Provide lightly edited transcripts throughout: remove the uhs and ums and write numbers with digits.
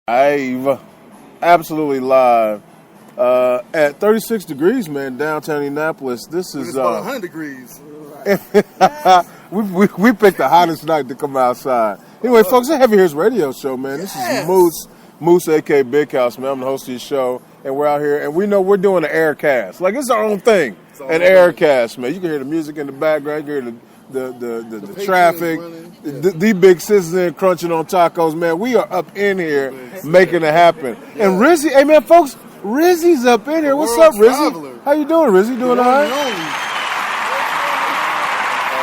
Live, absolutely live, at 36 degrees, man, downtown Indianapolis. This is It's about 100 degrees. we picked the hottest night to come outside. Anyway, folks, it's a Heavy Hitters radio show, man. This is Moose, aka Big House, man. I'm the host of the show, and we're out here, and we know we're doing an air cast. Like, it's our own thing, an air cast, man. You can hear the music in the background, you can hear the traffic, the big sisters in crunching on tacos, man. We are up in here making it happen. Yeah. And Rizzy, hey man, folks, Rizzy's up in here. What's up, Rizzy? How you doing, Rizzy? Doing all right?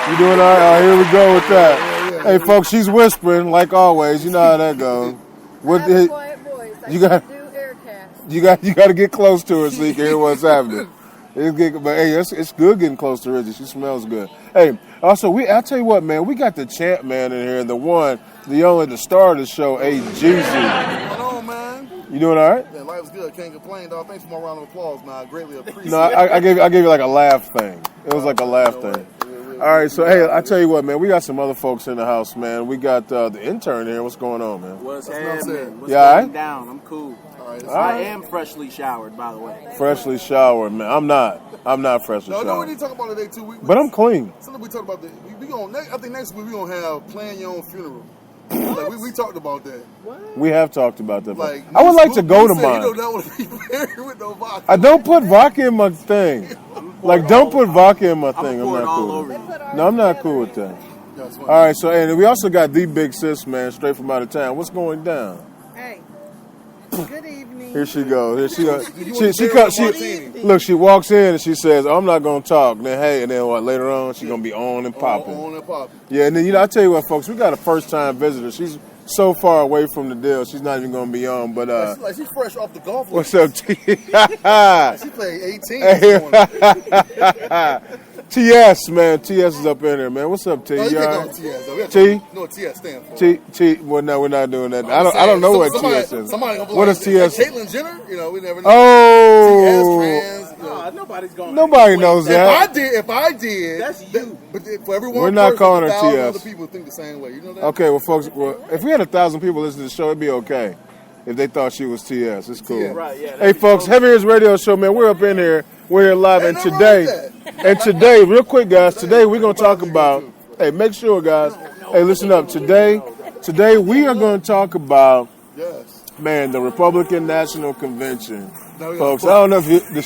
You doing all right? Here we go with that. Yeah. Hey, folks, she's whispering like always. You know how that goes. What I'm a quiet voice. You got do air cast. You got to get close to her so you can hear what's happening. But hey, it's good getting close to Rizzy. She smells good. Hey, also I'll tell you what, man, we got the champ man in here, the one, the only, the star of the show, AGZ. What's going on, man? You doing all right? Yeah, life's good. Can't complain, dog. Thanks for my round of applause, man. I greatly appreciate No, I gave you like a laugh thing. It was like a laugh thing. All right, so hey, I tell you what, man, we got some other folks in the house, man. We got the intern here. What's going on, man? What's happening? What's going right? Down? I'm cool. All right. I am freshly showered, by the way. Freshly showered, man. I'm not freshly showered. No, we need to talk about today too. But I'm clean. Something we talked about. I think next week we gonna have plan your own funeral. Like we talked about that. What? We have talked about that. Like, I would like to go to mine. You don't want to be buried with no vodka. I don't put vodka in my thing. Like, don't put vodka in my thing. I'm not cool. No, I'm not cool with that. All right, so and we also got the big sis, man, straight from out of town. What's going down? Hey, good evening. Here she goes. Here she comes. Look, she walks in and she says, "I'm not gonna talk." Then hey, and then what? Later on, she's gonna be on and popping. On and popping. Yeah, and then I tell you what, folks, we got a first time visitor. She's so far away from the deal, she's not even gonna be on. But she's fresh off the golf. What's up, T? She played 18. TS, man. TS is up in there, man. What's up, T? No, you all TS, right? T? No, TS stands for. T. Well, no, we're not doing that. I don't know what TS is. What is TS? Caitlyn Jenner? We never know. Oh. TS, trans. Nobody's going. Nobody knows that. If I did, that's you. But for everyone, we're not calling her TS. Other people think the same way. You know that? Okay, well, folks, if we had 1,000 people listening to the show, it'd be okay. If they thought she was TS, it's cool. Yeah. Right, yeah, hey, folks, Heavy Hitters Radio Show, man. We're up in here. We're here live, and today, real quick, guys. Today we're gonna talk about. Hey, make sure, guys. Hey, listen up. Today we are going to talk about, man, the Republican National Convention, folks. I don't know if the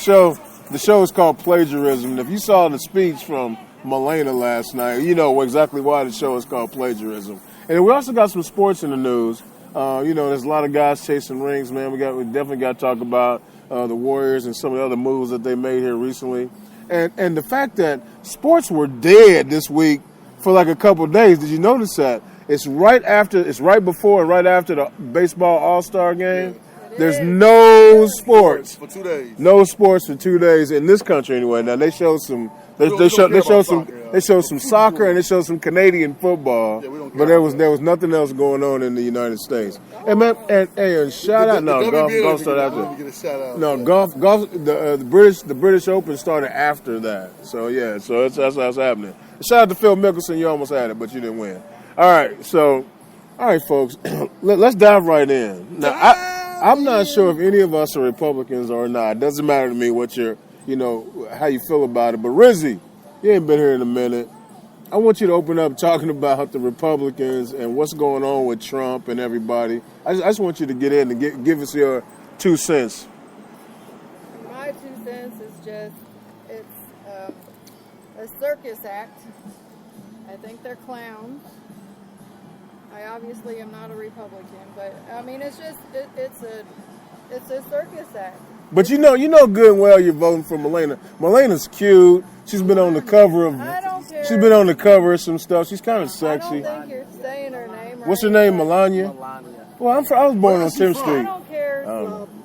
show is called Plagiarism. If you saw the speech from Milena last night, you know exactly why the show is called Plagiarism. And we also got some sports in the news. There's a lot of guys chasing rings, man. We definitely got to talk about the Warriors and some of the other moves that they made here recently, and the fact that sports were dead this week for like a couple of days. Did you notice that? It's right before and right after the baseball All-Star game. There's no sports for 2 days. No sports for 2 days in this country anyway. Now they showed some. They showed some soccer and they showed some Canadian football, but there was nothing else going on in the United States. And man, and shout out golf started after. No, golf. The British Open started after that. So yeah, so that's what's happening. Shout out to Phil Mickelson. You almost had it, but you didn't win. All right, folks, let's dive right in. Now, I'm not sure if any of us are Republicans or not. It doesn't matter to me what how you feel about it. But Rizzy, you ain't been here in a minute. I want you to open up talking about the Republicans and what's going on with Trump and everybody. I just want you to get in and give us your 2 cents. My 2 cents is it's a circus act. I think they're clowns. I obviously am not a Republican, but I mean it's a circus act. But you know good and well you're voting for Milena. Milena's cute. She's been on the cover of. I don't care. She's been on the cover of some stuff. She's kind of sexy. I don't think you're saying her name. What's her name? Melania. Well, I was born on 10th Street. I don't care.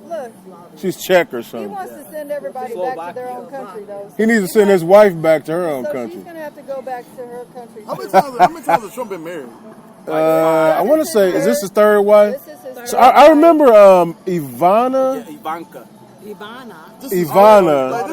Look. She's Czech or something. He wants to send everybody back to their own country, though. He needs to send his wife back to her own country. She's gonna have to go back to her country. How many times has Trump been married? I want to say, is this his third wife? This is his third. So I remember Ivana. Like, this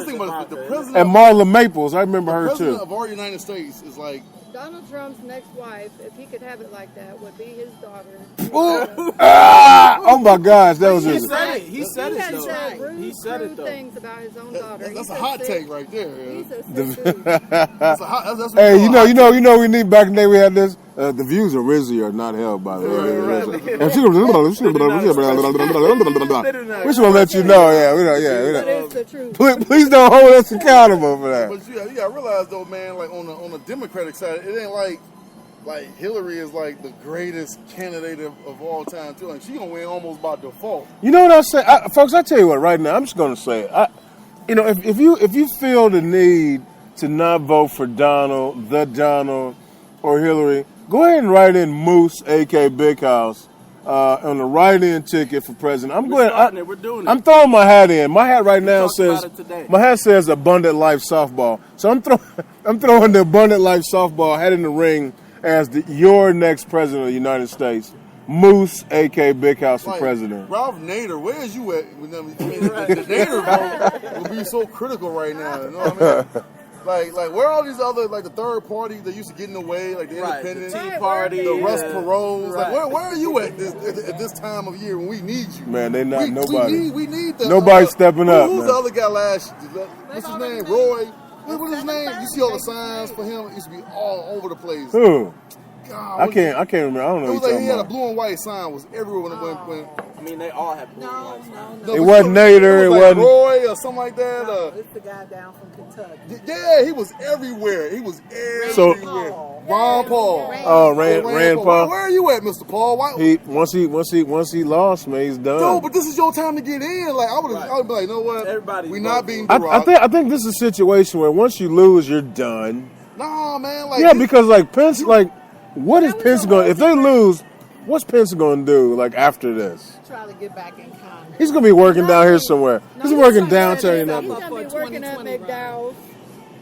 thing about the president and Marla Maples. I remember her too. The president of our United States is like Donald Trump's next wife, if he could have it like that, would be his daughter. Oh my gosh, that was He just. said it. He said He it has though. said rude, He said it crude though. things about his own daughter. That's He's a hot sick- take right there. Yeah. He's a sick dude. That's a hot. That's Hey, what we call a hot take. we need back in the day we had this. The views of Rizzy are not held, by the way. We just want to let you know, That is the truth. Please don't hold us accountable for that. But you gotta realize though, man, like on the Democratic side, it ain't like Hillary is like the greatest candidate of all time too. Like she gonna win almost by default. You know what I say, folks? I tell you what, right now, I'm just going to say, it. If you feel the need to not vote for Donald, or Hillary, go ahead and write in Moose, aka Big House, on the write-in ticket for president. We're doing it. I'm throwing my hat in. My hat right now talked says about it today. my hat says Abundant Life Softball. So I'm throwing the Abundant Life Softball hat in the ring as your next president of the United States. Moose, aka Big House, for Like, president. Ralph Nader, where is you at? The Nader vote will be so critical right now. You know what I mean? Like where are all these other like the third party that used to get in the way, like the Right, the independent, Tea Party, the Russ yeah. Perot's. Right. Like where are you at this time of year when we need you? Man, they not nobody. We need the Nobody's stepping up, Who's man. the other guy last? What's his name? Roy. What's his name? You see all the signs for him? It used to be all over the place. Who? God, I can't remember. I don't know It what was you're like he talking had a about. blue and white sign was everywhere when I mean, they all have blue and white signs. no, It but wasn't Nader, It it was like wasn't- Roy or something like that. It's the guy down from Kentucky. Yeah, he was everywhere. He was So- everywhere. Ron Paul. Oh, Rand Paul. Where are you at, Mr. Paul? Why? Once he lost, man, he's done. No, but this is your time to get in. Like I would be like, you know what? Everybody's we not being I Barack. think this is a situation where once you lose, you're done. Nah, man. Like Yeah, because like Pence, like what is Pence going? If they lose, what's Pence going to do? Like after this, Try to get back in Congress. he's going to be working down here somewhere. He's working downtown. He's Nothing. going to be working at McDowell's.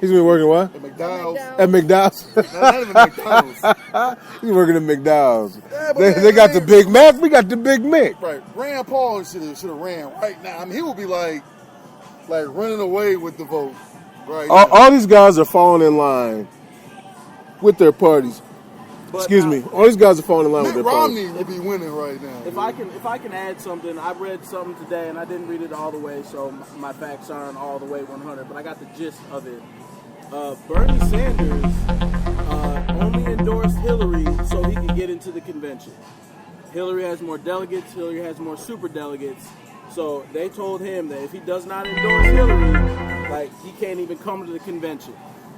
He's going to be working what? at McDonald's. At McDowell's. Not even McDonald's. He's working at McDowell's. Yeah, but They got the Big Mac. We got the Big Mac. Right. Rand Paul should have ran right now. I mean, he would be like running away with the vote. Right. now. All these guys are falling in line with their parties. But Excuse now, me. All these guys are falling in line with Mitt their parties. Romney would be winning right now. If I can add something, I read something today and I didn't read it all the way, so my facts aren't all the way 100, but I got the gist of it. Bernie Sanders only endorsed Hillary so he could get into the convention. Hillary has more delegates. Hillary has more super delegates. So they told him that if he does not endorse Hillary, like he can't even come to the convention.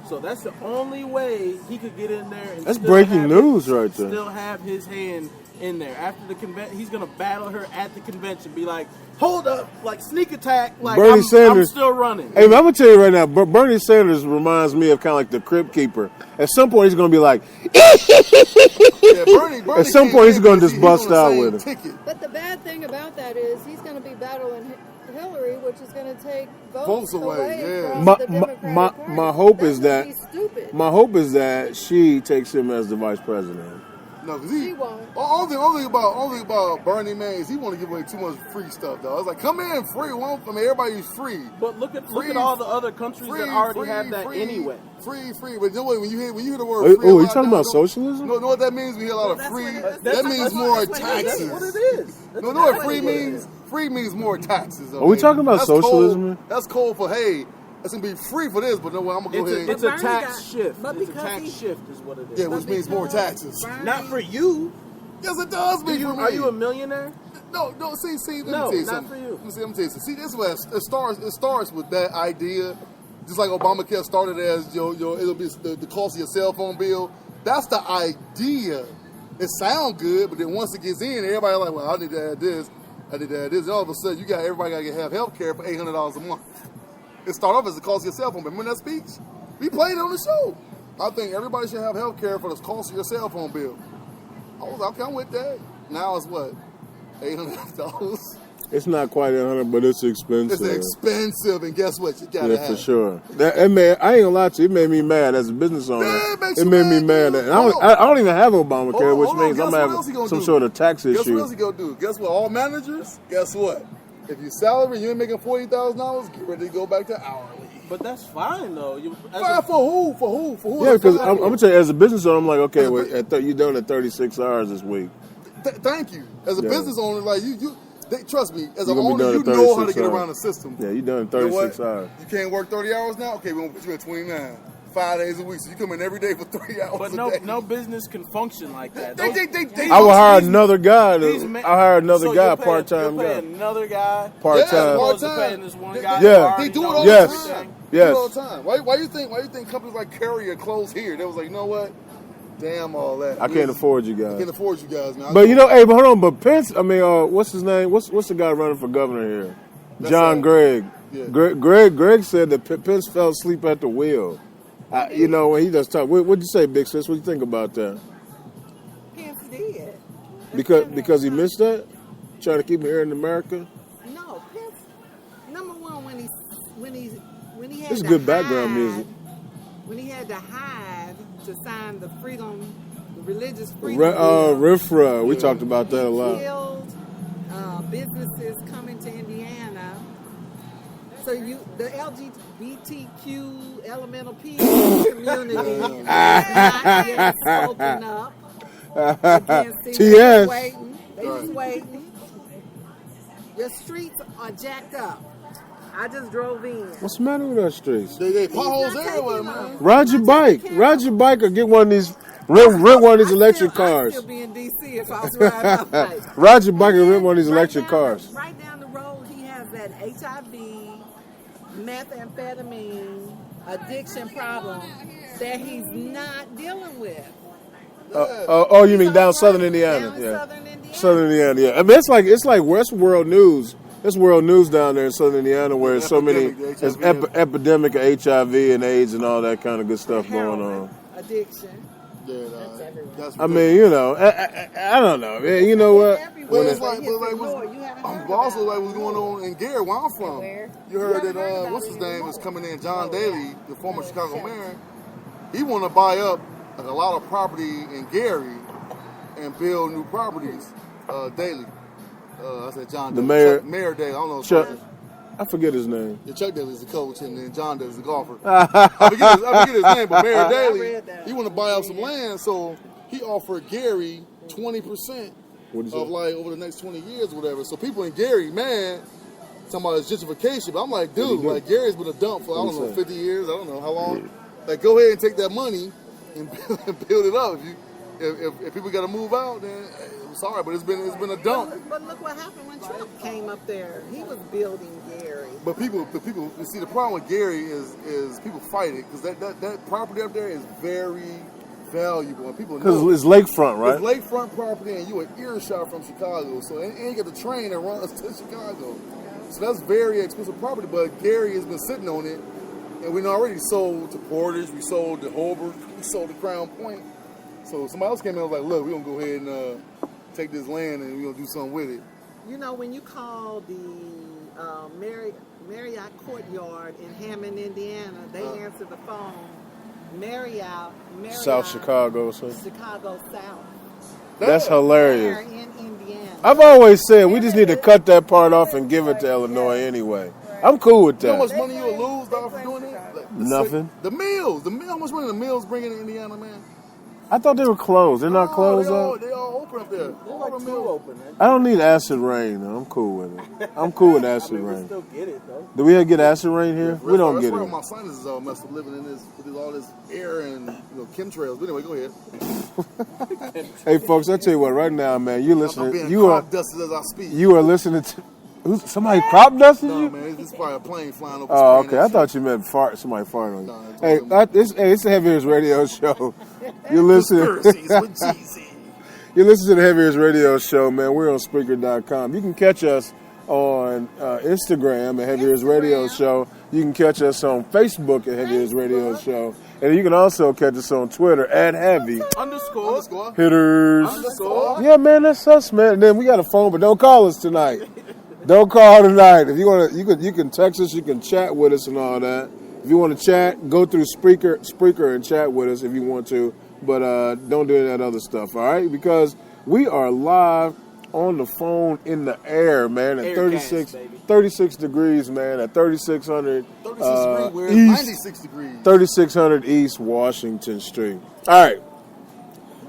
So that's the only way he could get in there. And That's still breaking have news right there. Still have his hand in there. After the convention, he's gonna battle her at the convention. Be like, hold up, like sneak attack, like Bernie I'm Sanders- still running. Hey, man, I'm gonna tell you right now, Bernie Sanders reminds me of kind of like the Crypt Keeper. At some point, he's gonna be like, Yeah, Bernie At some can't point, he's win gonna because just bust on the out same with it. ticket. But the bad thing about that is he's going to be battling Hillary, which is going to take Votes away, yeah. from My- the my- Democratic my- Party. my hope That's is gonna that- be stupid. my hope is that she takes him as the vice president. No, because He won't. Only about Bernie, man, is he want to give away too much free stuff, though. It's like, come in free. I mean, everybody's free. But look at Free, all the other countries that already have that anyway. Free. But you know what, when you hear the word Oh, free, oh, a you lot talking now, about don't- socialism? No, know what that means? We hear a lot of That's free. what it- That means more that's taxes. That's what it is. No, know what free means? Free means more taxes. Are we talking about That's socialism? Code, that's code for, hey, it's going to be free for this, but no way, I'm going to go ahead. It's a Bernie tax got- shift. but It's a because tax he- shift is what it is. Yeah, which means more taxes. Not for you. Yes, it does mean for me. Are you a millionaire? No, see, let me No, tell you not something. for you. Let me tell you something. See, this is where it starts with that idea, just like Obamacare started as it'll be the cost of your cell phone bill. That's the idea. It sounds good, but then once it gets in, everybody like, well, I need to add this, and all of a sudden everybody got to have health care for $800 a month. It started off as the cost of your cell phone bill. Remember that speech? We played it on the show. I think everybody should have health care for the cost of your cell phone bill. I was like, okay, I'm with that. Now it's what? $800. It's not quite 100, but it's expensive. It's expensive, and guess what? You gotta Yeah, have for it. sure. That man, I ain't gonna lie to you. It made me mad as a business owner. Yeah, it makes It you made me mad, mad. dude. And I don't even have Obamacare, which means Guess I'm what else he having gonna some do? sort of tax Guess what issue. else he gonna do? Guess what? All managers, guess what? If your salary, you ain't making $40,000, get ready to go back to hourly. But that's fine though. Fine for who? Yeah, because Fine I'm for? gonna tell you, as a business owner, I'm like, okay, wait, you're doing it 36 hours this week. Thank you. As a Yeah. business owner, like trust me. As an You're gonna be owner, done you in know how to 36 get hours. around the system. Yeah, you're done in You know 36 what? hours. You can't work 30 hours now. Okay, we're gonna put you at 29. 5 days a week, so you come in every day for 3 hours. But a day. no business can function like that. They I will hire these- another guy. these I men- hire another so guy, you're paying- part-time you're guy. paying another guy Part-time. Yeah, as opposed to part-time. paying this one They- guy. Yeah. who already They do it knows all Yes. the time. everything. They do it Yes. all the time. Why you think companies like Carrier close here? They was like, you know what? Damn all that. I can't afford you I guys. can't afford you guys, man. But you know, hey, but hold on. But Pence, I mean, what's his name? What's the guy running for governor here? That's John Gregg. Yeah. Greg said that Pence fell asleep at the wheel. You know, when he does talk. What'd you say, Big Sis? What do you think about that? Pence did. Because he missed that? Trying to keep him here in America? No, Pence. Number one, when he had This is to good background hide- music. When he had to hide to sign the religious freedom. RIFRA. We talked about that a he lot. killed businesses coming to Indiana. So the LGBTQ elemental P community has not yet spoken up against it. TS. They just waiting. Your streets are jacked up. I just drove in. What's the matter with our streets? They He's potholes not everywhere, taking man. them. Ride your He's not bike. taking Ride them. your bike or get one of these, rent one of these electric I'd cars. still be in D.C. if I was riding my bike. Ride your bike and rent one of these Right electric down cars. Right down the road, he has that HIV, methamphetamine, addiction problem that he's not dealing with. Oh, you mean down southern Indiana? Down in Yeah. southern Indiana. Southern Indiana, yeah. I mean, it's like West World News. It's world news down there in Southern Indiana where there's so many, Epidemic, there's HIV. epidemic of HIV and AIDS and all that kind of good stuff going Heroin, on. addiction. Yeah, that's I mean, you know, I don't know. Man, you know what? Well, When it's it- like, but also like what's going on in Gary, where I'm from. You heard that what's his name is coming in, John Daly, the former Chicago mayor. He want to buy up like, a lot of property in Gary and build new properties. Daly, I said John. The Daly. mayor- Mayor Daly. I don't know. Chuck, I forget his name. Yeah, Chuck Daly's the coach, and then John Daly's the golfer. I forget his name, but Mayor Daly, read that. he want to buy up some land, so he offered Gary 20% What is of it? like over the next 20 years, or whatever. So people in Gary, man, talking about it's gentrification, but I'm like, dude, do? like Gary's been a dump for I What don't he know say? 50 years, I don't know how long. Like, go ahead and take that money and build it up. If people got to move out, then I'm sorry, but it's been a dump. But look what happened when Trump came up there. He was building Gary. But people, you see, the problem with Gary is people fight it because that property up there is very valuable, and people Because know it's lakefront, right? it's lakefront property, and you an earshot from Chicago, so and you get the train that runs to Chicago, so that's very expensive property. But Gary has been sitting on it, and we already sold to Portage, we sold to Holbrook, we sold to Crown Point. So somebody else came in and was like, "Look, we're gonna go ahead and take this land and we're gonna do something with it." You know, when you call the Marriott Courtyard in Hammond, Indiana, they answer the phone. Marriott, South Chicago. So Chicago South. that's They're hilarious. in Indiana. I've always said we just need to cut that part off and give it to Illinois anyway. I'm cool with You know how much that. money you would lose, dog, for doing that? Like, Nothing. The mills, how much money the mills bringing to Indiana, man? I thought they were closed. They're not closed up. They all open up there. They're All like the two mills. open. I don't need acid rain. Though. I'm cool with it. I'm cool with acid We rain. still get it though. Do we get acid rain here? We don't That's get why it. my sinuses all messed up living in this with all this air and chemtrails. But anyway, go ahead. Hey, folks, I tell you what. Right now, man, you're I'm listening. being You are crop dusted as I speak. you are listening to. Somebody crop dusted No, you? man, this is probably a plane flying over. Oh, spraying okay. that I thought shit. you meant fart. Somebody farted on you. No, it's Hey, all it's the Heaviest Radio Show. You're listening. Conspiracies with Jeezy. You're listening to the Heaviest Radio Show, man. We're on Spreaker.com. You can catch us on Instagram at Heaviest Radio Show. You can catch us on Facebook at Heaviest Radio Show. And you can also catch us on Twitter at Heavy Underscore. Hitters. Underscore. Yeah, man, that's us, man. And then we got a phone, but don't call us tonight. Don't call tonight. If you want to, you can text us, you can chat with us and all that. If you want to chat, go through Spreaker and chat with us if you want to. But don't do that other stuff, all right? Because we are live on the phone in the air, man, at Air 36, gas, baby. 36 degrees, man, at 3600 36 degrees, where it's East, 96 degrees. 3600 East Washington Street. All right.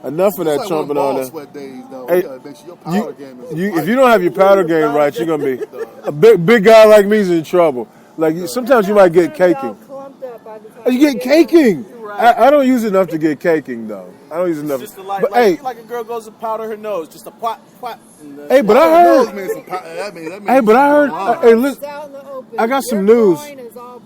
Enough of that It's like one of trumping on ball there. sweat days, though. Hey, You gotta make sure your powder game is if you don't have your powder game right, you're gonna be a big guy like me is in trouble. Like sometimes you might get caking. Clumped up by the time You get caking. Right. I don't use enough to get caking though. I don't use enough. Just like, But like a girl goes to powder her nose, just a plot. hey, but I Nose heard. means some that means Hey, but I heard. Hey, It's listen. out in the open. I got some Your news. groin is all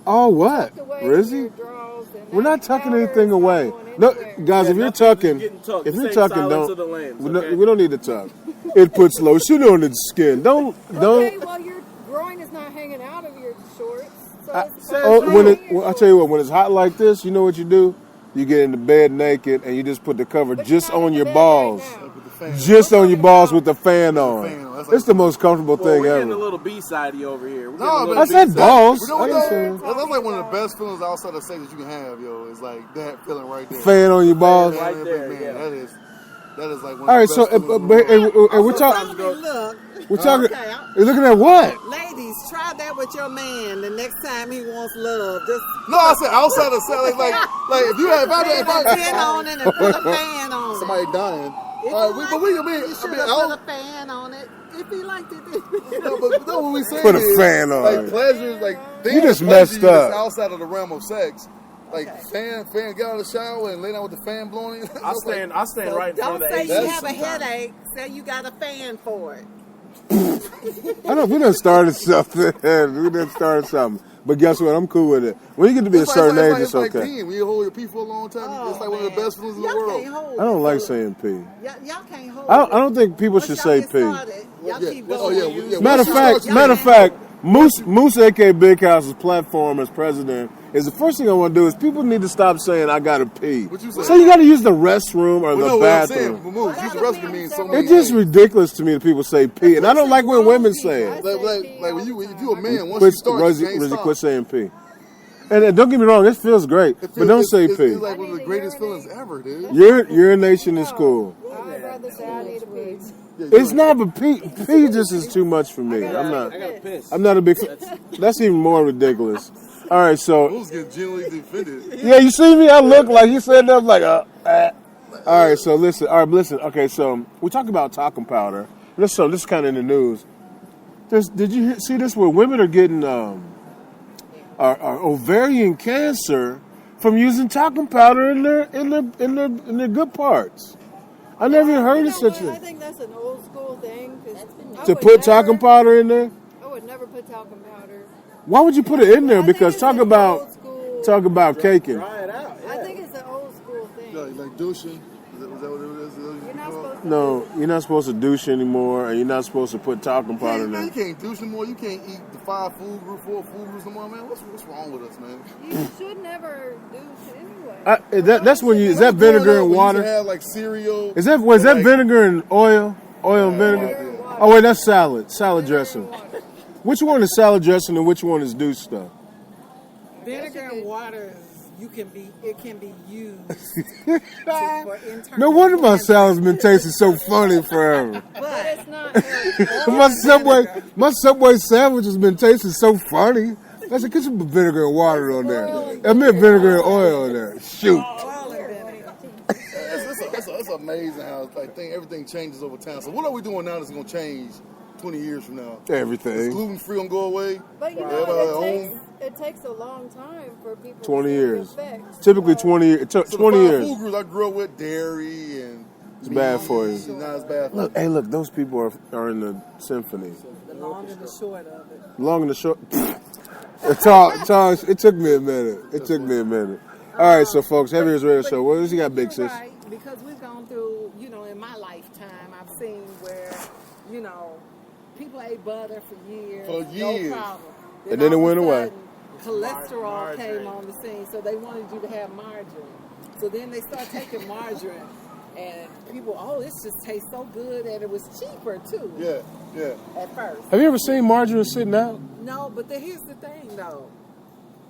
Oh, what? tucked away in Rizzy? your drawers, and We're that not tucking powder anything is not away. going No, anywhere. guys, if you're tucking, getting tucked. if you're Say tucking, Silence of don't. the Lambs, we okay? don't need to tuck. It puts lotion on its skin. Don't. Okay, well, your groin is not hanging out of your shorts. So it's Oh, supposed to when be it, in your well, I tell you what, shorts. when it's hot like this, you know what you do? You get into bed naked and you just put the cover But you're just not on in your bed balls, right now. just on your balls with the fan on. fan on. That's like- It's the most comfortable Well, thing we're getting a ever. little B-sidey over here. We're No, getting a but little I said B-sidey. balls. You know I what, didn't though? say That's like one of the best feelings outside of sex that you can have, yo. It's like that feeling right there. fan on your balls. Right there, man, yeah. that is like one All right, of the so best feelings in the world. we're talking. Look, We're talking. Okay, You're looking at what? ladies, try that with your man the next time he wants love. Just No, I said outside of sex, like if you had put a fan on it and put a fan on it. somebody dying. If All you right, like but we it, I mean, you should I have don't- put a fan on it. If he liked it, no, but no, what we saying Put a is, fan on like it. pleasure, like things You just that pleasure messed you up. that's outside of the realm of sex. Like fan, get out of the shower and lay down with the fan blowing. I stand right in front don't of the say AC you have a sometimes. headache. Say you got a fan for it. I don't. We done started something. We done started something. But guess what? I'm cool with it. When you get to be a certain age, it's like okay. peeing. When you hold your pee for a long time, it's like one of the best feelings in the Y'all world. can't hold I don't it. like saying pee. Y'all can't hold I it. don't think people Once should y'all say get pee. started, y'all Yeah. keep Oh, going. yeah. Matter of fact, Moose, aka Big House's platform as president is the first thing I want to do is people need to stop saying I gotta pee. What you say? So you got to use the restroom or Well, the no, what I'm saying, bathroom. move. Use the restroom means so many It's just things. ridiculous to me that people say pee, and I don't like when women say it. Like when you if you a man, once Quit, you start, you can't Rizzy, stop. quit saying pee. And don't get me wrong, it feels great, It but feels- don't say it's pee. like one of the greatest feelings ever, dude. Urination is cool. I'd rather say I need a pee. It's not, but pee just is too much for me. I'm not. I gotta piss. I'm not a big. That's even more ridiculous. All right, so Who's getting genuinely defended? yeah, you see me? I look like you said that like All right, so listen. All right, listen. Okay, so we talk about talcum powder. This is kind of in the news. Did you see this? Where women are getting our ovarian cancer from using talcum powder in their good parts. I never even heard of such I a think that's an old school thing. 'Cause to put talcum powder in there. I would never put talcum powder. Why would you put it in there? I think Because it's talk an about old school- caking. Try it out. I think it's an old school thing. Like douching. Is that what it is? You're not supposed to. No, you're not supposed to douche anymore, and you're not supposed to put talcum powder in Man, you there. can't douche no more. You can't eat the 4 food groups no more, man. What's wrong with us, man? You should never douche anyway. That's when you is that vinegar and We used water? to have like cereal. Is that was that like- vinegar and oil? Oil and vinegar? Vinegar and water. Oh wait, that's salad Vinegar dressing. and water. Which one is salad dressing and which one is douche stuff? Vinegar and water, it can be used for internal. No wonder my salad's been tasting so funny forever. But it's not my Subway sandwich has been tasting so funny. I said, get some vinegar and water on there. I meant vinegar and oil on there. Shoot. It's amazing how everything changes over time. So what are we doing now that's going to change 20 years from now? Is Everything. gluten free going to go away? But you Everybody know, home? it takes a long time for people 20 to see the years. effects. Typically 20 years. It took So 20 the 5 years. food groups I grew up with, dairy and It's bad for you. meat, Not as bad for Look, hey, look, those people are in the symphony. The long and the short of it. Long and the short. Charles, it took me a minute. All right, so folks, Heavy is Radio Show. What else you got, Big Sis? Right, because we've gone through, in my lifetime, I've seen where, people ate butter for years. For years. No problem. And then it all of went a away. sudden, Cholesterol came on the scene, so they wanted you to have margarine. So then they start taking margarine, and people, it just tastes so good, and it was cheaper too. Yeah. At first. Have you ever seen margarine sitting out? No, but here's the thing, though.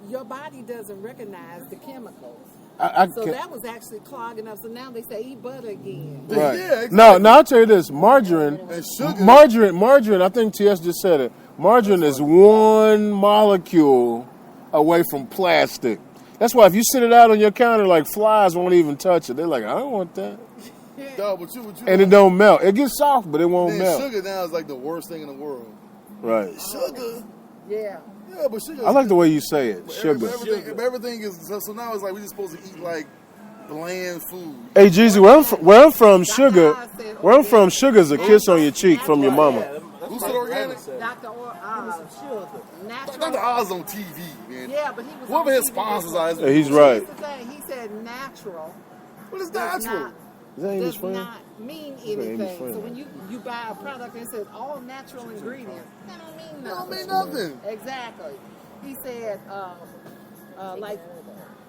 Your body doesn't recognize the chemicals. I So can't. that was actually clogging up. So now they say eat butter again. Right. Yeah, exactly. No, I'll tell you this: margarine, And sugar. margarine. I think TS just said it. Margarine is one molecule away from plastic. That's why if you sit it out on your counter, like flies won't even touch it. They're like, I don't want that, Dog, but you and it don't melt. It gets soft, but it won't man, melt. sugar now is like the worst thing in the world. Right. Sugar. Yeah. Yeah, but sugar. I like the way you say it. Sugar. Everything is so now it's like we're just supposed to eat like bland food. Hey, Jeezy, where I'm from, sugar's a kiss on your cheek from your mama. Who said organic? Dr. Natural. Dr. Oz on TV, man. Yeah, but he was Whoever on his TV. sponsors are. Yeah, he's right. Here's the thing, he said natural What is does natural? not, Is that Amy's does friend? not mean Amy's anything. friend. So when you buy a product and it says all natural ingredients, that don't mean That don't nothing. mean nothing. Exactly. He said, like,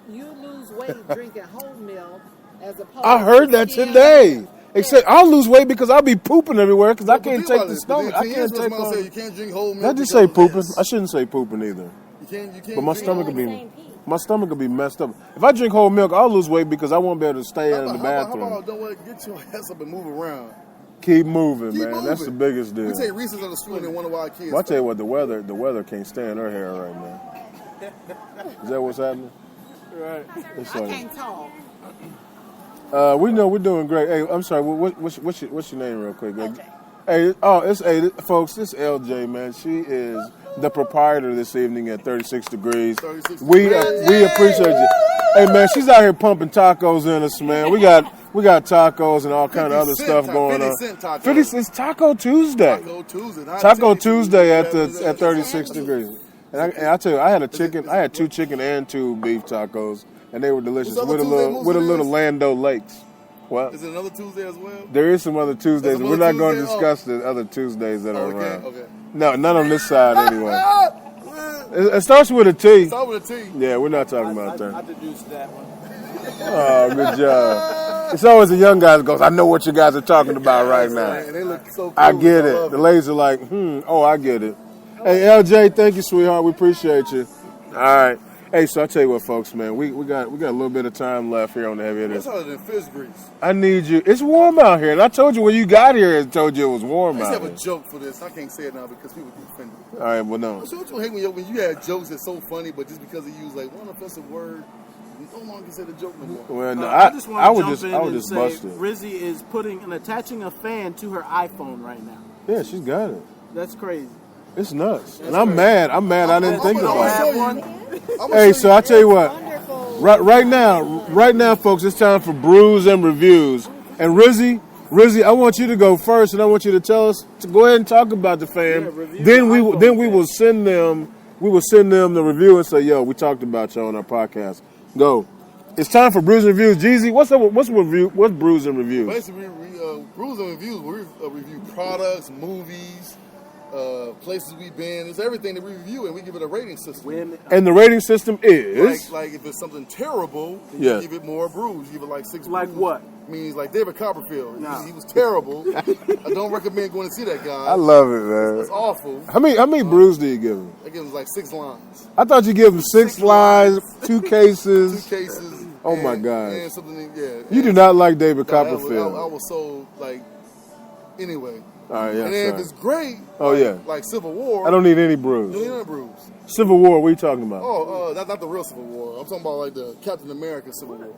you lose weight drinking whole milk as opposed I heard to that skim. today. Except I'll lose weight because I'll be pooping everywhere because I can't Think take about the it. stomach. I But then can't 10 years take ago, say on. you can't drink whole milk. Did I just because say of pooping? this. I shouldn't say pooping either. You can't But my drink stomach whole will milk. be messed up. If I drink whole milk, I'll lose weight because I won't be able to stay in the How about bathroom. don't let get your ass up and move around? Keep moving, Keep man. moving. That's the biggest deal. We take Reese's on the street and wonder why our kids. Well, I tell you what, the weather can't stand her hair right now. Is that what's happening? Right. It's I like, can't talk. we know we're doing great. Hey, I'm sorry. What's your name, real quick? Hey, folks. It's LJ, man. She is the proprietor this evening at 36 Degrees. 36 We degrees. appreciate you. Hey, man, she's out here pumping tacos in us, man. We got tacos and all kind of other 50 stuff cent going 50 on. cent tacos. 50 it's Taco Tuesday. Taco Tuesday. Taco Tuesday at 36 Degrees. And I tell you, I had 2 chicken and 2 beef tacos, and they were delicious What's with a other Tuesday little moves it is? Lando Lakes. What? Is it another Tuesday as well? There is some other Tuesdays. There's some We're other not going to Tuesday? discuss the other Tuesdays that are Okay, around. okay. No, not on this side anyway. It starts with a T. Start with a T. Yeah, we're not talking about I that. deduced that one. Oh, good job. It's always the young guys that goes, I know what you guys are talking about right now. And they look so cool. I get it. love The ladies are like, oh, I get it. Hey, LJ, thank you, sweetheart. We appreciate you. All right. Hey, so I tell you what, folks, man, we got a little bit of time left here on the Heavy What's Hitters. other than fish grease? I need you. It's warm out here, and I told you when you got here, I told you it was warm I just out have here. a joke for this. I can't say it now because people get offended. All right, well, no. So what you hate when you had jokes that's so funny, but just because they use like one offensive word, you no longer say the joke no more. Well, no, I just want I to would jump just, in I would and just say bust it. Rizzy is attaching a fan to her iPhone right now. Yeah, she's got it. That's crazy. It's nuts, and I'm mad. I didn't think I'm about gonna it. show one. you. Hey, so I tell you what. Wonderful. Right now, folks, it's time for brews and reviews. And Rizzy, I want you to go first, and I want you to tell us to go ahead and talk about the fan. Yeah, review then we the then iPhone we fan. will send them the review and say, yo, we talked about you on our podcast. Go. It's time for brews and reviews. Jeezy, what's brews and reviews? Basically, rules and reviews. We review products, movies, places we've been. It's everything that we review, and we give it a rating system. And the rating system is Like if it's something terrible, Yeah. you give it more brews. You give it like 6 Like brews. what? Means like David Copperfield. No. He was terrible. I don't recommend going to see that guy. I love it, man. It's awful. How many brews do you give him? I give him like 6 lines. I thought you give him 6 lines, 2 2 cases. cases. Oh, my and- God. And something, yeah. You do not like David I Copperfield. was so like. Anyway. All right, yeah. And then if sorry. it's great. Oh, like, yeah. Like Civil War. I don't need any You brews. don't need no brews. Civil War, what are you talking about? Oh, that's not the real Civil War. I'm talking about like the Captain America Civil War.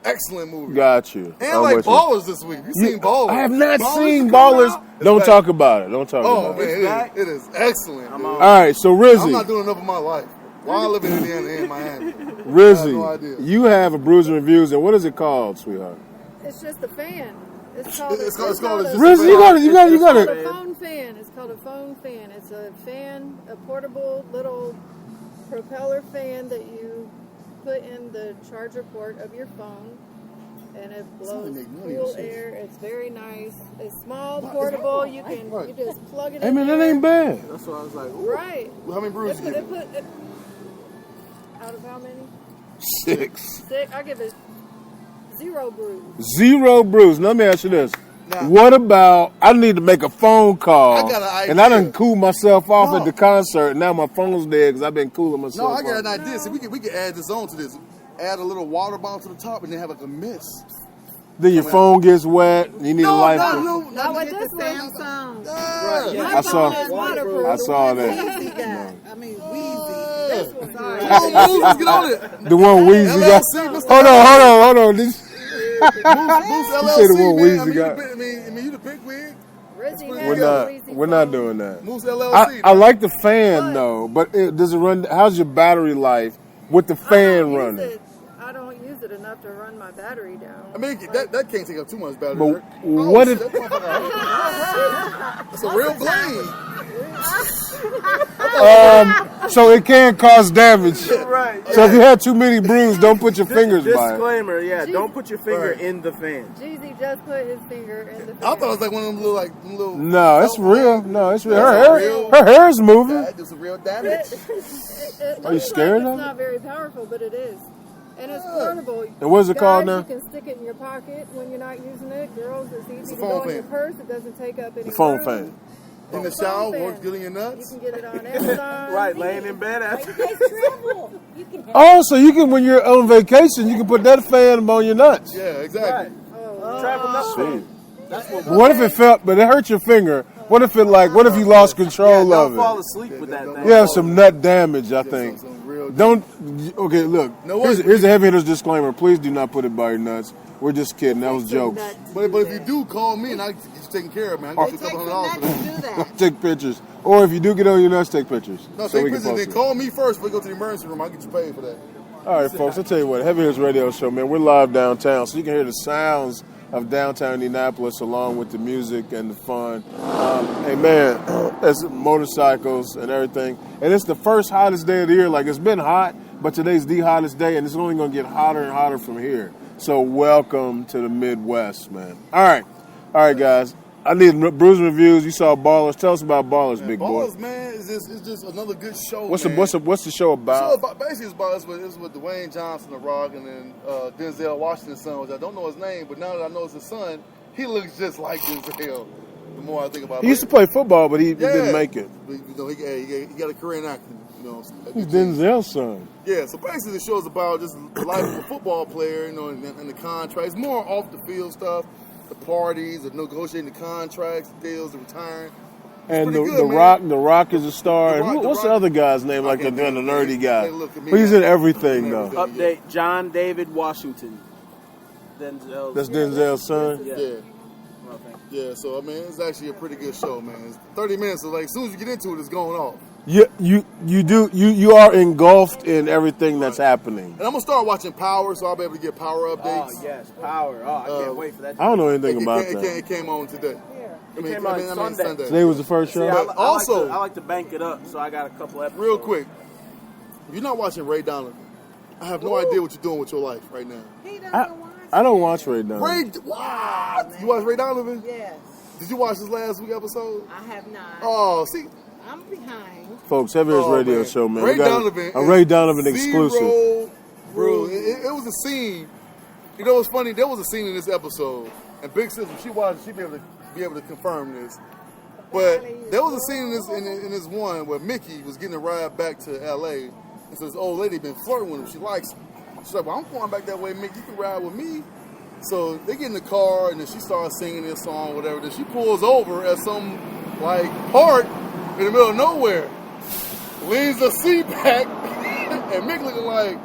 Excellent movie. Got you. And I'm like with you. Ballers this week. You seen Ballers? I have not seen is coming Ballers. out? Don't It's talk about it. Don't talk Oh about man, it. it is excellent. dude. All right, so I'm Rizzy, not doing enough of my life. While I live in Indiana and Miami. I have no Rizzy, idea. you have a brews and reviews, and what is it called, sweetheart? It's just a fan. It's called It's called a, Rizzy, you got it's called it. a phone fan. It's called a phone fan. It's a fan, a portable little propeller fan that you put in the charger port of your phone, and it blows Somebody make money cool off this. air. It's very nice. It's small, portable. You can Right. you just plug it Hey in. man, that there. ain't bad. That's why I was like, ooh. Right. Well, how many brews you give? Out of how many? 6. 6. I give it 0 brews. 0 brews. Let me ask you this. Now- What about, I need to make a phone call, I got an idea. and I done cool myself off No. at the concert, and now my phone's dead because I've been cooling myself No, I got off. an idea. See, we can add this on to this. add a little water bottle to the top, and then have like a mist. Then your phone gets wet. You need a life. Not with this one. Samsung. Yeah. I saw that. Weezy got. I mean, Weezy. This one. Sorry. Come on, Moose, let's get on it. The one Weezy got. LLC, Hold on. Moose You say the one LLC, man. Weezy got. I mean, you the big wig. We're not doing that. Moose LLC. I like the fan though, but does it run? How's your battery life with the fan running? I don't use it enough to run my battery down. I mean, that can't take up too much battery. But what if? It's a real blade. So it can cause damage. Right. So if you have too many brews, don't put your fingers by it. Disclaimer, yeah, don't put your finger in the fan. Jeezy just put his finger in the fan. I thought it was like one of them little. No, it's real. No, it's real. Her hair is moving. That is real damage. Are you scared of it? It's not very powerful, but it is. And it's portable. And what is it called now? You can stick it in your pocket when you're not using it. Girls, it's easy to phone go in your fan. purse. It doesn't take up any The phone room. fan. In the shower, Phone works fan. good in your nuts. You can get it on Amazon. Right, laying in bed after. Oh, so you can, when you're on vacation, you can put that fan on your nuts. Yeah, exactly. Travel nuts. Sweet. What if it felt, but it hurt your finger? What if you lost control Don't of fall it? asleep with that thing. You have some nut damage, I think. Some real Okay, look. No, Here's a heavy hitter's disclaimer. Please do not put it by your nuts. We're just kidding. That was jokes. But if you do, call me and I get you taken care of, man. I get you a couple $100 for that. Do that. Take pictures. Or if you do get on your nuts, take pictures. No, so take we can pictures. post Then it. call me first before you go to the emergency room. I'll get you paid for that. All right, folks, I'll tell you what. Heavy Hitters Radio Show, man. We're live downtown, so you can hear the sounds of downtown Indianapolis along with the music and the fun. Hey, man, there's motorcycles and everything. And it's the first hottest day of the year. Like, it's been hot, but today's the hottest day, and it's only going to get hotter and hotter from here. So welcome to the Midwest, man. All right, guys. I need Bruising Reviews. You saw Ballers. Tell us about Ballers, big boy. Ballers, man, it's just another good show. What's man. the show about? Basically, it's with Dwayne Johnson, The Rock, and then Denzel Washington's son, which I don't know his name, but now that I know it's his son, he looks just like Denzel. The more I think about it, He used to play football, but he didn't make it. But, you know, he got a career in acting. You know, He's Denzel's son. Yeah, so basically the show's about just the life of a football player, you know, and the contracts, more off the field stuff, the parties, the negotiating the contracts, the deals, the retiring. And pretty the good, the Rock is a star. The Rock- What's the the Rock- other guy's name? Like the can't nerdy guy. Hey, look at me. But he's in everything though. Update: John David Washington. Denzel. That's Denzel's son. Yeah. Okay. Yeah, so I mean, it's actually a pretty good show, man. It's 30 minutes, so like as soon as you get into it, it's going off. You are engulfed in everything that's happening. And I'm gonna start watching Power, so I'll be able to get Power updates. Oh yes, Power. Oh, I can't wait for that. I don't know anything about It that. came on today. It came on Sunday. Today was the first show. See, But also- I like to bank it up, so I got a couple episodes. Real quick, if you're not watching Ray Donovan, I have no idea what you're doing with your life right now. He doesn't watch. I don't watch Ray Donovan. What? You watch Ray Donovan? Yes, Did you watch this last week episode? I have not. Oh, see, I'm behind. Folks, Heavy Hitters Radio man. Show, man. Ray We got Donovan, a Ray Donovan zero exclusive. rules. It was a scene. You know what's funny? There was a scene in this episode, and Big Sis, when she watched, she'd be able to confirm this. But there was a scene in this one where Mickey was getting a ride back to L.A. and so this old lady been flirting with him. She likes him. She's like, well, I'm going back that way, Mickey. You can ride with me. So they get in the car, and then she starts singing this song, whatever. Then she pulls over at some, like, park in the middle of nowhere. Leans the seat back, and Mick looking like,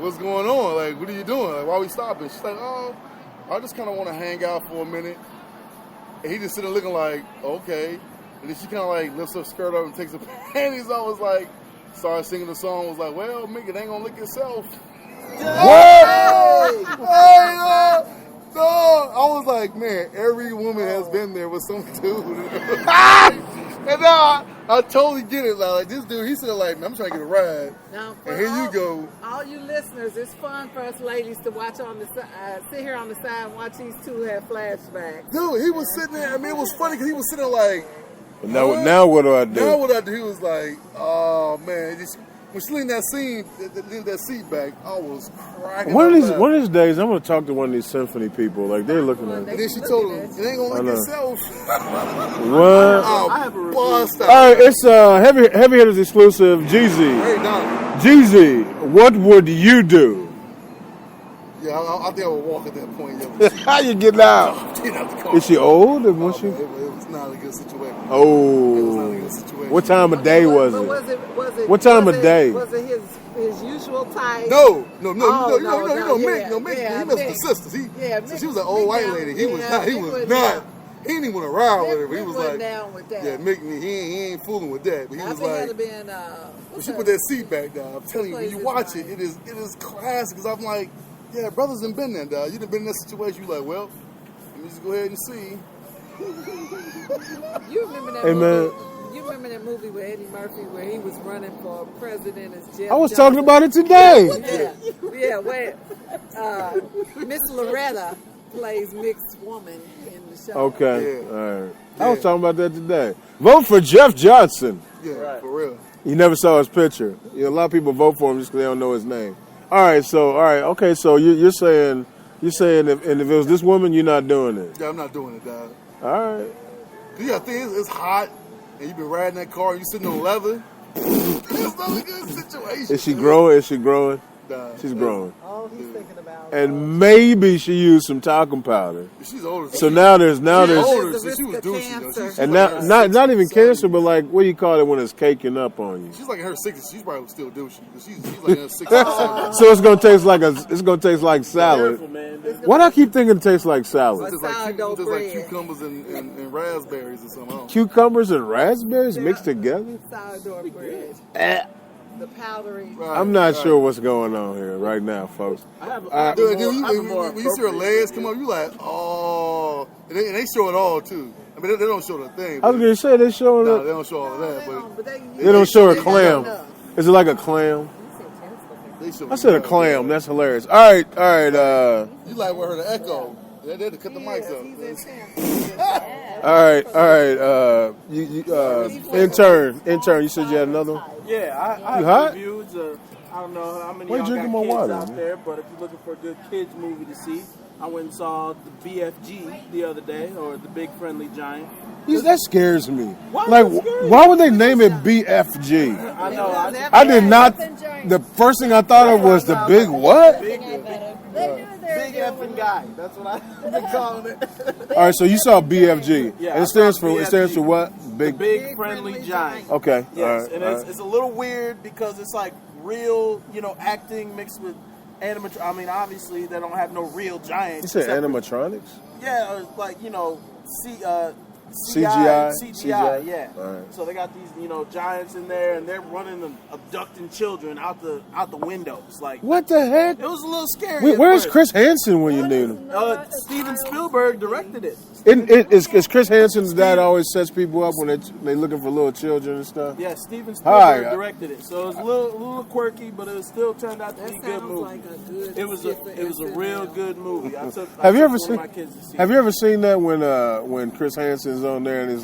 what's going on? Like, what are you doing? Like, why are we stopping? She's like, oh, I just kind of want to hang out for a minute. And he just sitting there looking like, okay. And then she kind of like lifts her skirt up and takes her panties off. Was like, started singing the song. Was like, well, Mick, it ain't gonna lick itself. Hey, no. I was like, man, every woman has been there with some dude. And now I totally get it. Like this dude, he's sitting like, man, I'm trying to get a ride. Now, And here you go. All you listeners, it's fun for us ladies to watch on the side, sit here on the side and watch these two have flashbacks. Dude, he was sitting there. I mean, it was funny because he was sitting there like, But now what do I do? now what I do? He was like, oh man. When she leaned that seat back, I was cracking One up. of these days, I'm going to talk to one of these symphony people. Like, they're looking at And me. then she told him, it ain't gonna lick itself. What? Oh, bust out. All right, it's Heavy Hitters exclusive, Jeezy. Ray Donovan. Jeezy, what would you do? Yeah, I think I would walk at that point. Yeah. How you getting out? Get out the car. Is she old? Or No, was she? man, it was not a good situation. It was not a Oh. good situation. What time of day was But it? was it? What time was of it- day? Was it his usual type? No. Oh, You know, yeah, Mick, yeah, he messed with Mick. the sisters. Yeah, So Mick- she was an old Mick white down- lady. He was yeah, not. He Mick was wasn't not. down. He didn't even want to ride with her. But he Mick was wasn't like, down with that. yeah, Mick, he ain't fooling with that. But he I was think it had like, to been. when What's she that? put that seat back down, I'm telling you, when you Places watch like- it, it is classic. Because I'm like, yeah, brothers done been there, dog. You done been in that situation. You like, well, let me just go ahead and see. You remember that Hey, movie? man. You remember that movie with Eddie Murphy where he was running for president as Jeff I was Johnson? talking about it today. Yeah, where Miss Loretta plays mixed woman in the show. Okay. Yeah. All right. I was talking about that today. Vote for Jeff Johnson. Yeah, Right. for real. You never saw his picture. You know, a lot of people vote for him just because they don't know his name. All right. Okay. So you're saying if it was this woman, you're not doing it. Yeah, I'm not doing it, dog. All right. Cause you got things, it's hot, and you've been riding that car, and you sitting on leather. It's not a good situation. Is she growing? Is she growing? Nah, She's growing. All he's thinking about. And maybe she used some talcum powder. She's older. So now there's She's older, There's so the she was risk of douchey, though. cancer. She's and like not in not her not even 60s, cancer, 70s. but like what do you call it when it's caking up on you? She's like in her 60s. She's probably still douchey. She's like in her 60s. So it's gonna taste like salad. Careful, man. Why do I keep thinking it tastes like salad? It's Sourdough like bread. cucumbers and raspberries or something. I don't know. Cucumbers and raspberries mixed together? Sourdough bread. The powdery. Right, I'm not right. sure what's going on here right now, folks. I have Dude, a when more you see her appropriate legs idea. come up, you like, oh. And they show it all, too. I mean, they don't show the thing. I was gonna say they showing No, it. they don't show all of that, but They don't show a they clam. got Is it like a clam? they show I said a clam. That's hilarious. All right. You like with her to echo. They had to cut the mics up. All right. Intern. You said you had another one? Yeah, I You have hot? reviews. I don't know how many Why you y'all got drinking my kids water, out man? there, but if you're looking for a good kids movie to see, I went and saw the BFG the other day, or the Big Friendly Giant. That scares me. Why Like, does it scare you? why would they name it BFG? I know. I did not. The first thing I thought of was the big what? Big, They knew they big were effing doing guy. That's what I've been calling it. All right, so you saw BFG. Yeah, And I it stands saw for BFG. what? Big Friendly Giant. Okay. Yes, all right, and all it's, right. it's a little weird because it's like real, acting mixed with animatronics. I mean, obviously they don't have no real giants. You said except for- animatronics? Yeah, or like CGI? CGI, yeah. All right. So they got these, giants in there, and they're running and abducting children out the windows. Like, What the heck? it was a little scary. Where's at Chris Hansen when you need him? first. Steven Spielberg directed it. Is Chris Hansen's dad always sets people up when they looking for little children and stuff? Yeah, Steven Hi. Spielberg directed it. So it was a little quirky, but it still turned out to be a That good sounds movie. like a good. It was a real good movie. I took Have you I ever took seen? one of my kids to see Have it. you ever seen that when Chris Hansen's on there and he has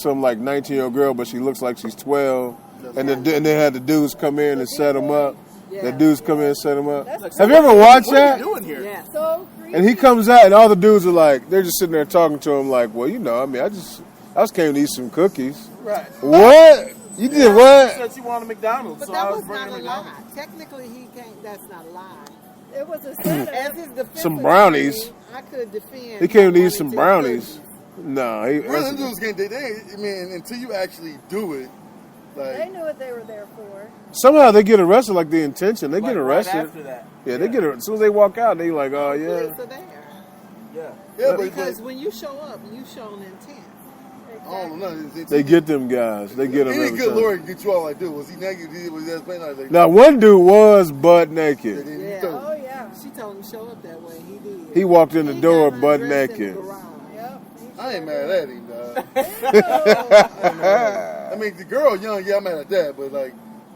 some 19-year-old girl, but she looks like she's 12, and they had the dudes come in and set them up. The dudes come in and set them up. Have you ever watched What are that? you doing here? Yeah. so creepy. And he comes out, and all the dudes are they're just sitting there talking to him well, I just came to eat some cookies. Right. What? You did what? Said she wanted McDonald's, But so that I was was bringing not a McDonald's. lie. Technically, he can't. That's not a lie. It was a setup. As his defense Some brownies. attorney, I could defend. He came to eat wanting some to brownies. cookies. No, Really, them dudes can't. I mean, until you actually do it, They knew what they were there for. somehow they get arrested like the intention. They get Like, arrested. right after that. Yeah, they get arrested. As soon as they walk out, they like, oh yeah. Police are there. Yeah. yeah, Because when you show up, you show an intent. I don't know nothing. They get them guys. They get them Any every good time. lawyer can get you all like, dude, was he naked? Was he just playing like Now one dude was butt naked. Yeah. Oh yeah. She told him to show up that way. He did. He walked in the He door got butt undressed in the naked. garage. Yep. I ain't mad at him, dog. Ew. I mean, the girl young, yeah, I'm mad at that, but like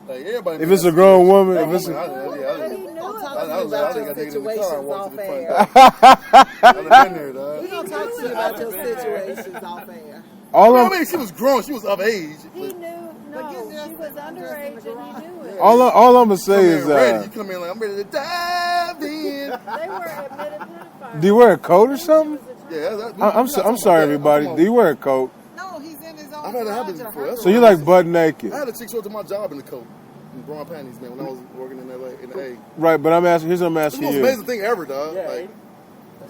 everybody. If it's a grown woman, if I it's think a, I But he didn't. knew Don't it. talk I to me was about I think I your niggas in the car situations and walked off to the air. front. I'd have been there, dog. We don't talk to you about your situations off air. all I I'm mean, she was grown. She was of age. He knew. No, she was underage and he knew it. all I'ma say Come is in ready. You come in like, I'm ready to dive in. They were admitted pedophiles. do you wear a coat or something? Yeah, I'm sorry everybody. Do you wear a coat? No, he's in his own I've had it happen garage or before. her That's So you like butt naked? I had a chick show up to my job in the coat. and bra and panties, man, when I was working in LA, in the A. Right, but I'm asking. Here's what I'm It's asking the most you. amazing thing ever, dog. Yeah, Like,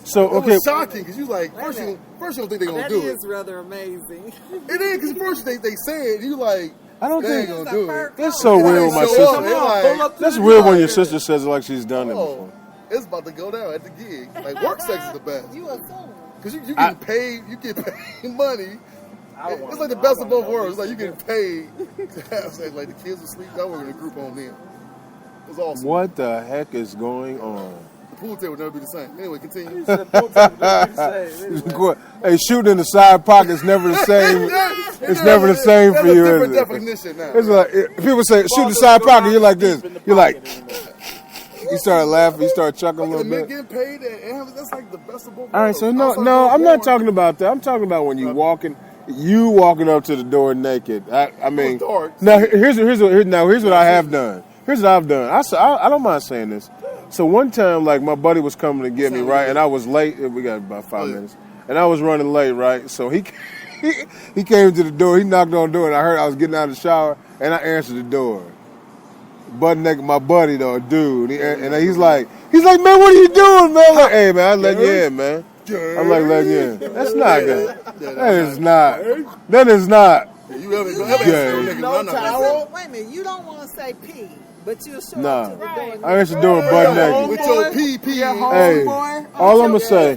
So it okay, was shocking because you like first you don't think they're gonna That do is it. rather amazing. It is because first they say it, you like I don't they ain't think gonna do it. it's so They weird ain't when my show sister. up. They like, Pull up to That's the weird when door. your sister says it like she's done it oh, before. it's about to go down at the gig. Like work sex is the best You assume. because you get paid. You get paid money. I don't wanna It's like the know. best I of wanna both know worlds. these Like you get paid to have sex. Like the kids asleep. I work in a group on them. It was awesome. What the heck is going on? The pool table would never be the same. Anyway, continue. Hey, shooting in the side pocket is never the same. It's never the same for That's you, a different is it? definition now. It's like people say shoot the side pocket. You're like this. You're like you start laughing. You start chuckling a the little men bit. getting paid, and that's like the best of both worlds. All right, so no, Outside no, of I'm not porn, talking about that. I'm talking about when you walking up to the door naked. I mean, It was dark. now here's what I have done. Here's what I've done. I don't mind saying this. So one time, like my buddy was coming to get me, right, and I was late. We got about 5 minutes, and I was running late, right. So he came to the door. He knocked on the door, and I heard I was getting out of the shower, and I answered the door. Butt naked, my buddy though, a dude, and he's like, man, what are you doing, man? I'm like, hey, man, I let you in, man. I'm like, letting you in. That's not good. That is not. That is not. You ever Yeah. no towel? Wait a minute, you don't want to say pee, but you'll show Nah. up to the door. I answered the door butt naked. With your PP. Hey, all I'm gonna say,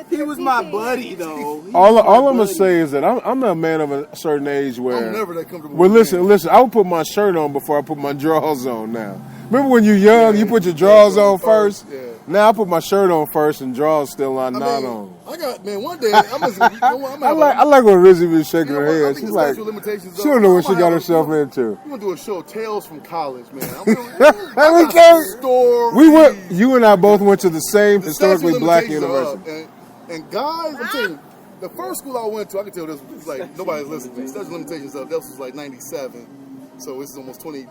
He was my buddy, though. all I'm gonna say is that I'm a man of a certain age where. I'm never that comfortable. Well, with men. listen. I would put my shirt on before I put my drawers on. Now, remember when you're young, you put your drawers on first. Yeah. Now I put my shirt on first and drawers still on, not on. I got one day. I'm I like when Rizzy was shaking her I head. think She's the like, statute of limitations she don't know what she got herself herself into. We're gonna do a show of Tales from College, man. We can't. Stories. We went. You and I both went to the same The historically statute of black limitations are university. up. And guys, I'm telling you, the first school I went to, I can tell this was like nobody's listening. Statute of limitations up. That was like '97. So this is almost 20,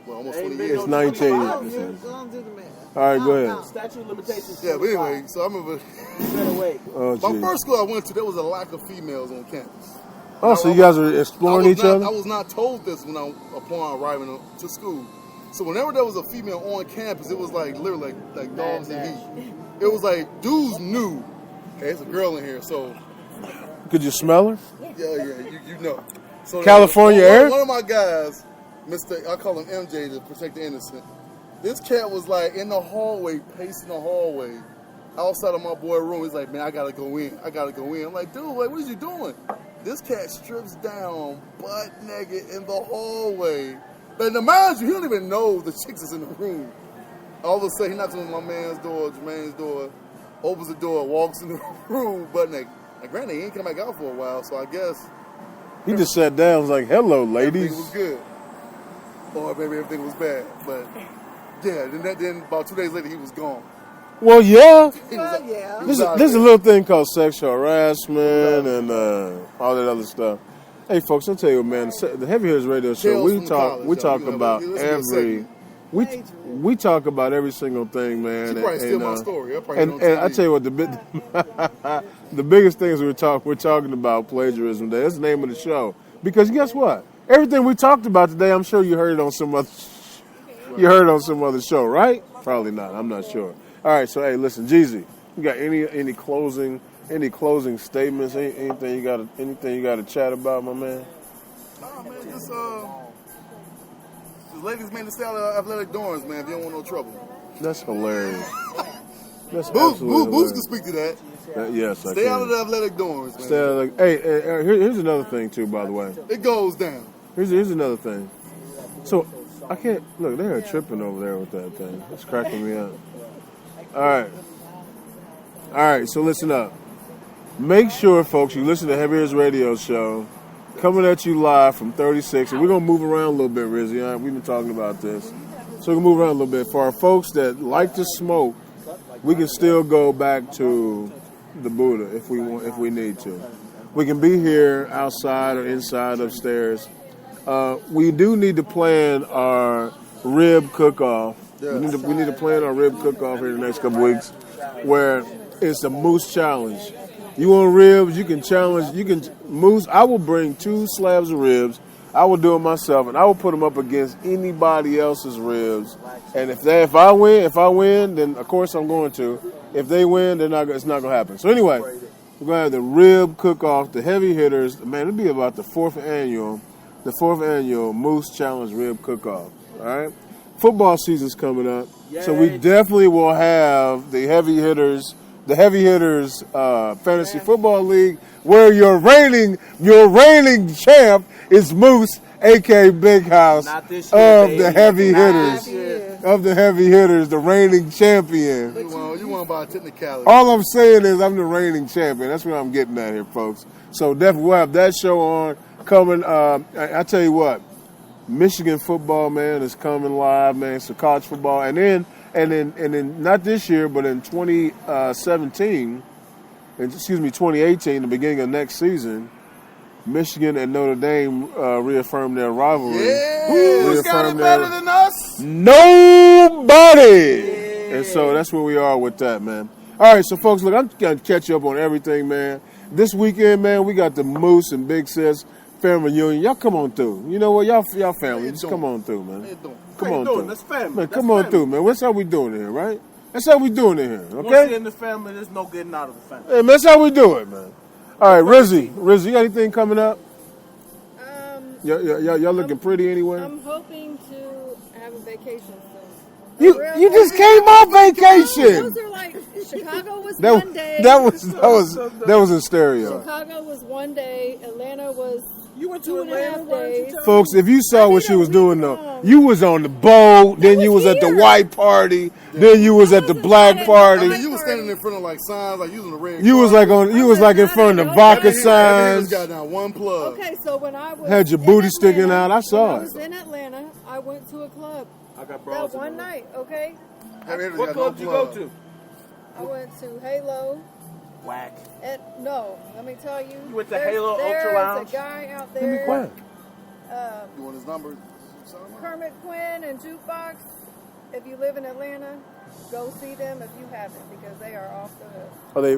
almost 20 years. It's 19. Oh, you're going to do the math. All right, go ahead. Statute of limitations. Yeah, but anyway, so I remember Better wait. Oh, my geez. first school I went to, there was a lack of females on campus. Oh, so you guys are exploring each other? I was not told this upon arriving to school. So whenever there was a female on campus, it was like literally like dogs and heat. It was like dudes knew, hey, there's a girl in here. So Could you smell her? yeah, you know. So California air? One of my guys, I call him MJ to protect the innocent. This cat was like in the hallway, pacing the hallway, outside of my boy room. He's like, man, I gotta go in. I'm like, dude, like, what are you doing? This cat strips down, butt naked in the hallway. Like, now mind you, he don't even know the chicks is in the room. All of a sudden, he knocks on my man's door, Jermaine's door, opens the door, walks in the room, butt naked. And granted, he ain't come back out for a while, so I guess He just sat down and was like, hello, everything ladies. was good. Or maybe everything was bad. But yeah, then about 2 days later, he was gone. Well, yeah. He was, yeah. he was out There's a there. little thing called sexual harassment and all that other stuff. Hey, folks, I'll tell you what, man. The Heavy Hitters Radio Show, Tales we from talk college, y'all. about Listen to this every... We talk about every single thing, man. She probably steal my story. I probably And don't I tell you what, the biggest things we're talking about plagiarism day. That's the name of the show. Because guess what? Everything we talked about today, I'm sure you heard it on some other show, right? Probably not. I'm not sure. All right, so hey, listen, Jeezy, you got any closing statements? Anything you got to chat about, my man? Nah, man, just ladies, man, to stay out of athletic dorms, man, if you don't want no trouble. That's hilarious. That's Boost absolutely can hilarious. speak to that. Yes, I Stay can. out of the athletic dorms, man. Stay out of the, hey, here's another thing too, by the way. It goes down. Here's another thing. So I can't look. They're tripping over there with that thing. It's cracking me up. All right. So listen up. Make sure, folks, you listen to Heavy Hitters Radio Show, coming at you live from 36. And we're gonna move around a little bit, Rizzy. All right? We've been talking about this, so we can move around a little bit. For our folks that like to smoke, we can still go back to the Buddha if we need to. We can be here outside or inside upstairs. We do need to plan our rib cook-off. We need to plan our rib cook-off here in the next couple weeks, where it's a moose challenge. You want ribs? You can challenge. You can moose. I will bring 2 slabs of ribs. I would do it myself, and I would put them up against anybody else's ribs. And if I win, then of course I'm going to. If they win, then it's not going to happen. So anyway, we're going to have the rib cook-off, the heavy hitters. Man, it'll be about the fourth annual Moose Challenge Rib Cook-Off. All right, football season's coming up, so we definitely will have the heavy hitters. The Heavy Hitters Fantasy Football League, where your reigning champ is Moose, a.k.a. Big House, Not this year, of the Heavy Hitters. Of the Heavy Hitters, the reigning champion. You want by technicality. All I'm saying is I'm the reigning champion. That's what I'm getting at here, folks. So definitely we'll have that show on coming. I tell you what, Michigan football, man, is coming live, man. So college football. And then not this year, but in 2018, the beginning of next season, Michigan and Notre Dame reaffirmed their rivalry. Yeah, who's got it better than us? Nobody. Yeah. And so that's where we are with that, man. All right, so folks, look, I'm gonna catch you up on everything, man. This weekend, man, we got the Moose and Big Sis family reunion. Y'all come on through. You know what, y'all family, just come on through, man. Come on through. That's family. Man, come on through, man. That's how we doing it here, right? That's how we doing it here, okay? Once you're in the family, there's no getting out of the family. Hey, man, that's how we do it, man. All right, Rizzy, you got anything coming up? Y'all looking pretty anyway? I'm hoping to have a vacation soon. You just came off vacation. Those are like Chicago was That one day. was in stereo. Chicago was one day. Atlanta was You went to 2.5 Atlanta, days. Folks, if you saw what she was doing though, you was on the boat, then you was at the white party, then you was at the black I party. mean, you was standing in front of like signs, like using the red. You was like in front of the vodka Every signs. got down one plug. Okay, so when I was Had your in booty sticking out. I saw when I it. was in Atlanta, I went to a club. I got That bras. one night, okay? What club did you go to? I went to Halo. Whack. No, let me tell you. You went to Halo Ultra Lounge? There's a guy out Let me there. quiet. You want his number? Kermit Quinn and Jukebox. If you live in Atlanta, go see them if you haven't, because they are off the hook.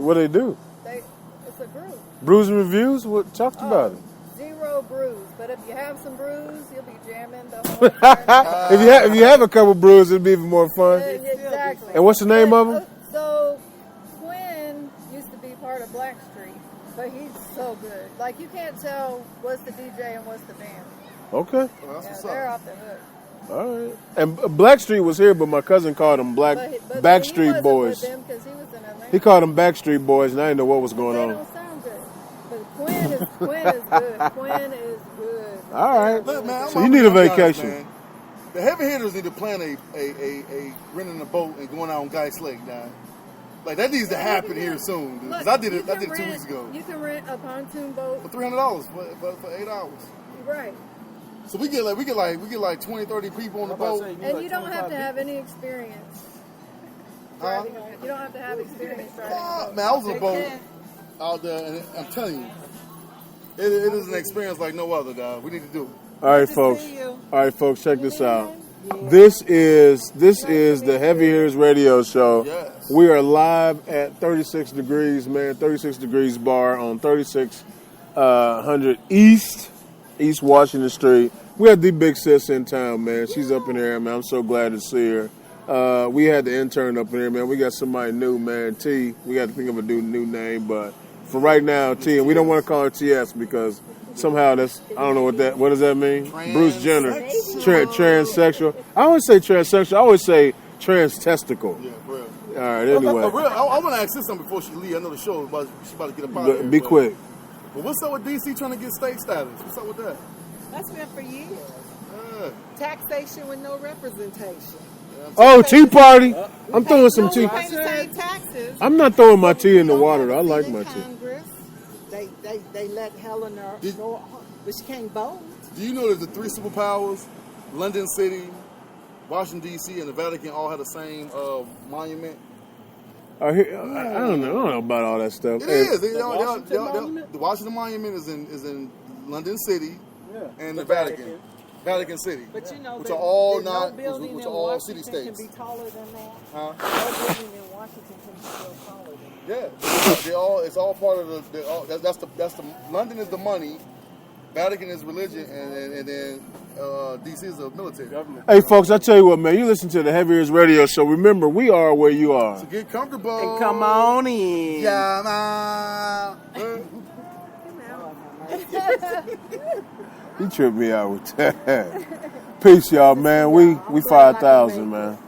What they do? It's a group. Brews and reviews? What talked about it? Zero brews, but if you have some brews, you'll be jamming the whole time. If you have a couple brews, it'd be even more fun. Exactly. And what's the name of them? So Quinn used to be part of Blackstreet, but he's so good. Like you can't tell what's the DJ and what's the band. Okay. They're off the hook. All right. And Blackstreet was here, but my cousin called them But Backstreet Boys. With them 'cause he was in Atlanta. He called them Backstreet Boys, and I didn't know what was going They on. don't sound good. But Quinn is good. Quinn is good. All right. Look, man, So you need a vacation. Man. The heavy hitters need to plan a renting a boat and going out on Geist Lake, now. Like that needs to happen here soon, dude. 'Cause Look, I did it 2 you can weeks ago You can rent a pontoon boat. for $300 for 8 hours. Right. So we get like 20, 30 people on the boat. And you don't have to have any experience. Huh? You don't have to have experience driving a boat. Man, I was on a boat out there, and I'm telling you, it is an experience like no other, dog. We need to do it. All right, folks. All right, folks. Check this out. This is the Heavy Hitters Radio Show. Yes. We are live at 36 Degrees, man. 36 Degrees Bar on 3600 East Washington Street. We had the Big Sis in town, man. She's up in here, man. I'm so glad to see her. We had the intern up in here, man. We got somebody new, man. T. We got to think of a new name, but for right now, T. And we don't want to call her TS because somehow that's, I don't know what does that mean? Bruce Jenner. Transsexual. I always say transsexual. I always say trans-testicle. Yeah, bro. All right, anyway. I want to ask this something before she leave. I know the show is she's about to get up out of here. Be quick. But what's up with DC trying to get state status? What's up with that? That's been for years. Taxation with no representation. Oh, Tea Party. I'm throwing some No, tea. we pay the same taxes. I'm not throwing my tea in the water. I like my tea. Congress, they let Helena go, but she can't vote. Do you know that the 3 superpowers, London City, Washington D.C., and the Vatican all have the same monument? I don't know about all that stuff. It is. The Washington Monument is in London City, and the Vatican City, But you know, which are all no not, building which in are all Washington city-states. can be taller than that. Huh? No building in Washington can be still taller than that. Yeah, it's all part of the. That's the London is the money, Vatican is religion, and then DC is the military. Government. Hey, folks, I tell you what, man. You listen to the Heaviest Radio Show. Remember, we are where you are. So get comfortable. And come on in. Yeah, He tripped me out with that. Peace, y'all, man. We 5,000, man.